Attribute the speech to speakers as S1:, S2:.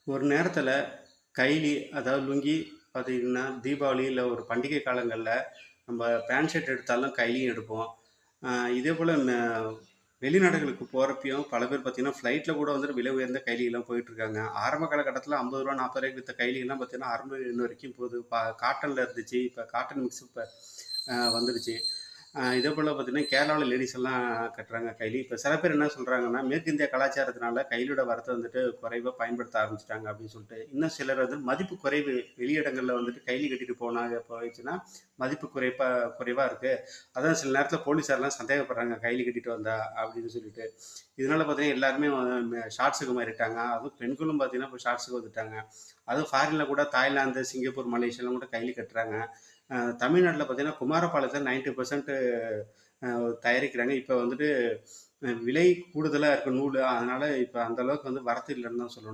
S1: ஒரு நேரத்துல கைலி, அதாவது லுங்கி பார்த்தீங்கன்னா, தீபாவளி இல்ல ஒரு பண்டிகை காலங்கள்ல நம்ம பேண்ட் ஷர்ட் எடுத்தாலும் கைலியும் எடுப்போம். அ இதேபோல வெளிநாடுகளுக்கு போறப்பயும் பல பேர் பார்த்தீங்கன்னா, ஃப்ளைட்ல கூட வந்துட்டு விலை உயர்ந்த கைலிலாம் போயிட்டுருக்காங்க. ஆரம்ப காலகட்டத்தில ரூ. 50 ரூ. 40 வித்த கைலிலாம் பார்த்தீங்கன்னா, 600, 700 வரைக்கும் போகுது. காட்டன்ல இருந்துச்சு. இப்ப காட்டன் மிக்ஸ் இப்ப வந்துருச்சு. இதேபோல பார்த்தீங்கன்னா, கேரளாவுல லேடீஸ் எல்லாம் கட்டுறாங்க கைலி. இப்ப சில பேர் என்ன சொல்றாங்கன்னா, மேற்கு இந்திய கலாச்சாரத்தினால கைலியோட வரத்த வந்துட்டு குறைவா பயன்படுத்த ஆரம்பிச்சுட்டாங்க அப்படின்னு சொல்லிட்டு, இன்னும் சிலர் வந்து மதிப்பு குறைவு வெளியிடங்கள்ல வந்துட்டு கைலி கட்டிட்டு போயிடுச்சுன்னா, மதிப்பு குறைவா இருக்கு. அதான் சில நேரத்தில போலீஸார்லாம் சந்தேகப்படுறாங்க கைலி கட்டிட்டு வந்தா அப்படின்னு சொல்லிட்டு. இதனால பார்த்தீங்கன்னா, எல்லாருமே ஷார்ட்ஸுக்கு மாறிட்டாங்க. அதுவும் பெண்களும் பார்த்தீங்கன்னா, இப்போ ஷார்ட்ஸுக்கு வந்துட்டாங்க. அதுவும் ஃபாரின்ல கூட தாய்லாந்து, சிங்கப்பூர், மலேசியாலாம் கூட கைலி கட்டுறாங்க. தமிழ்நாட்டில பார்த்தீங்கன்னா, குமாரபாளையத்தில 90% தயாரிக்கிறாங்க. இப்ப வந்துட்டு விலை கூடுதலா இருக்கு நூலு. அதனால இப்ப அந்த அளவுக்கு வந்து வரத்து இல்லன்னு தான் சொல்லணும்.